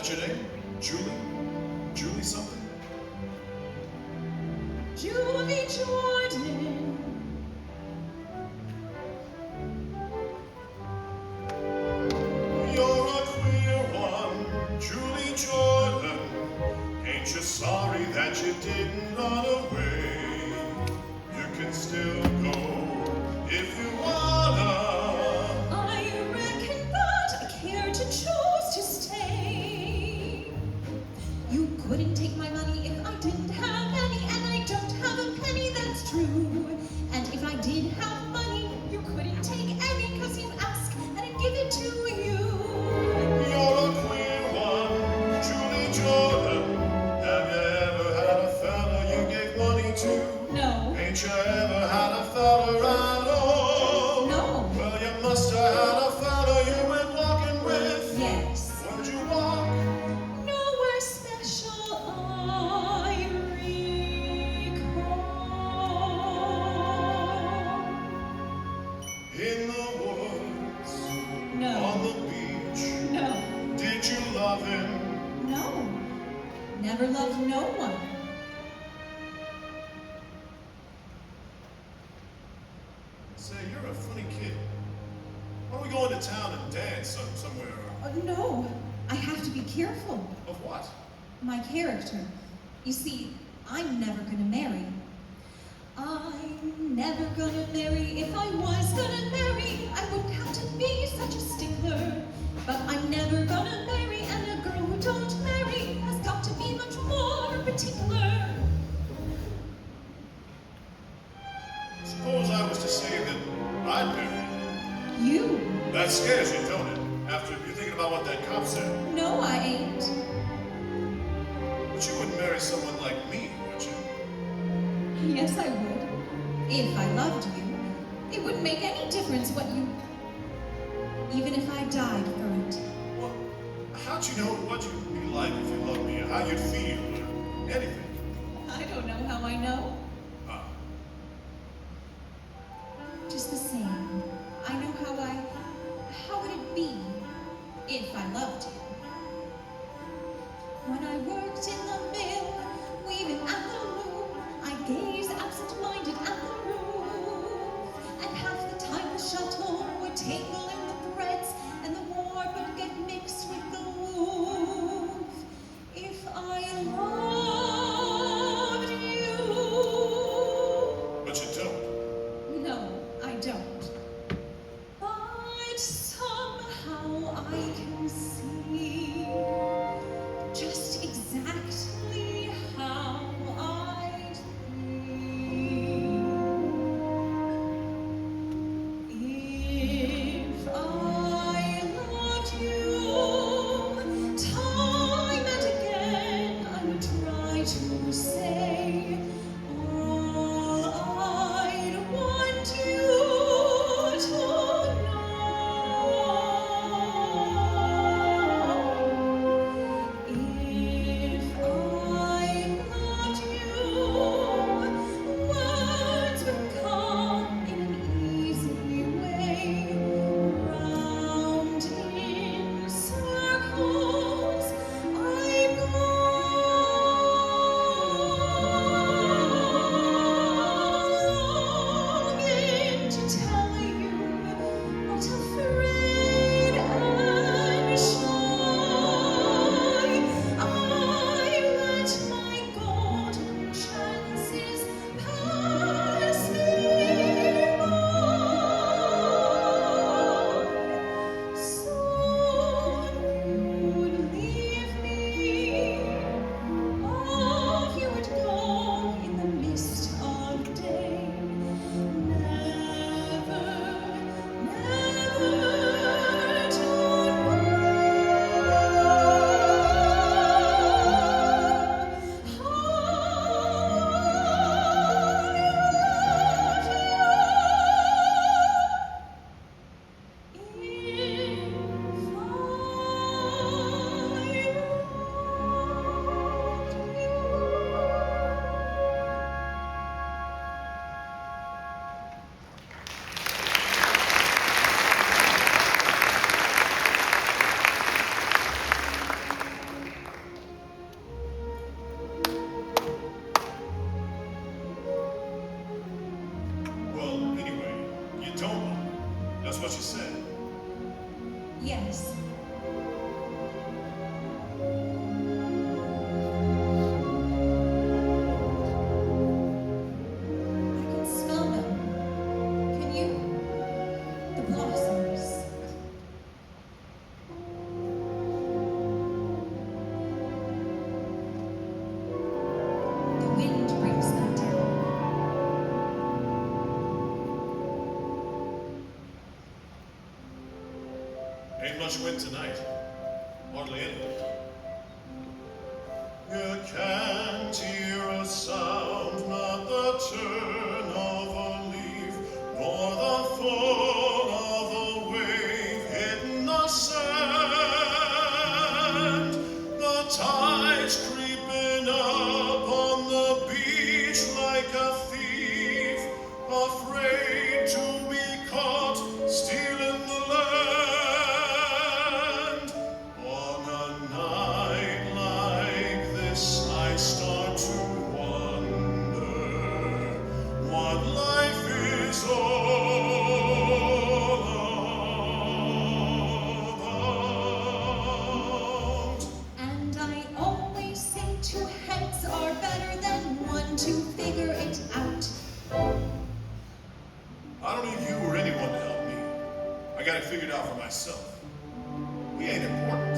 That's your name? Julie? Julie something? Julie Jordan. You're a queer one, Julie Jordan. Ain't you sorry that you didn't run away? You can still go if you wanna. I reckon that I care to choose to stay. You couldn't take my money if I didn't have any, and I don't have a penny, that's true. And if I did have money, you couldn't take any, cause you ask and I'd give it to you. You're a queer one, Julie Jordan. Have you ever had a fella you gave money to? No. Ain't you ever had a fella I know? No. Well, you must have had a fella you went walking with. Yes. Where'd you walk? Nowhere special, I recall. In the woods, No. on the beach. No. Did you love him? No. Never loved no one. Say, you're a funny kid. Why don't we go into town and dance somewhere? No, I have to be careful. Of what? My character. You see, I'm never gonna marry. I'm never gonna marry. If I was gonna marry, I wouldn't have to be such a stickler. But I'm never gonna marry, and a girl who don't marry has got to be much more particular. Suppose I was to say that I'd marry you. You? That scares you, don't it? After you're thinking about what that cop said. No, I ain't. But you wouldn't marry someone like me, would you? Yes, I would. If I loved you. It wouldn't make any difference what you... Even if I died for it. Well, how'd you know what you'd be like if you loved me, or how you'd feel, or anything? I don't know how I know. Ah. Just the same. I know how would it be if I loved you? When I worked in the mill, weaving at the loom, I gazed absent-minded at the roof, and half the time the shuttle would tangle in the threads, and the warp would get mixed with the woof. If I loved you. But you don't. No, I don't. But somehow I can see just exactly what she said. Yes. I can smell them. Can you? The blossoms. The wind brings them down. Ain't much wind tonight. Hardly any. You can't hear a sound, not the turn of a leaf, nor the fall of a wave hitting the sand. The tide's creeping up on the beach like a thief, afraid to be caught stealing the land. On a night like this, I start to wonder what life is all about. And I always say two heads are better than one to figure it out. I don't need you or anyone to help me. I got it figured out for myself. We ain't important.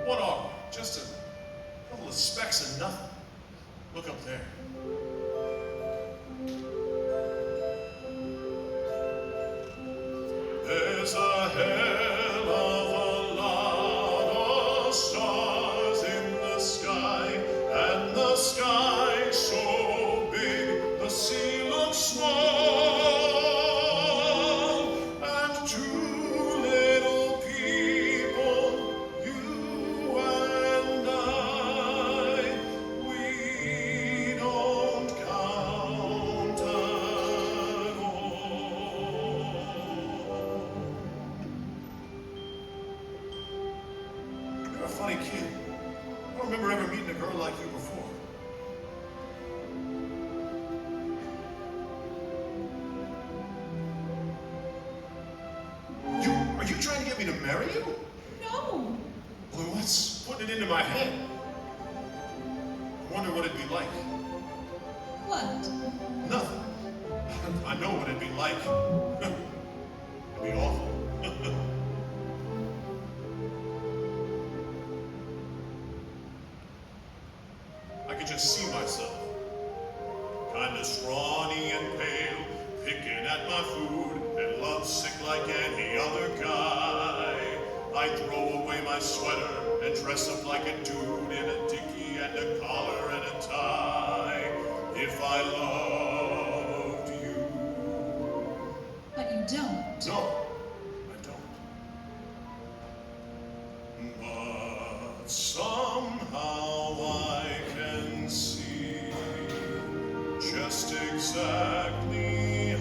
What are we? Just a couple of specks of nothing. Look up there. There's a hell of a lot of stars in the sky, and the sky so big, the sea looks small, and two little people, you and I, we don't count at all. You're a funny kid. I don't remember ever meeting a girl like you before. Are you trying to get me to marry you? No. Well, then what's putting it into my head? I wonder what it'd be like. What? Nothing. I know what it'd be like. It'd be awful. I could just see myself. Kinda scrawny and pale, picking at my food, and lovesick like any other guy. I'd throw away my sweater and dress up like a dude in a dickie and a collar and a tie. If I loved you. But you don't. No, I don't. But somehow I can see just exactly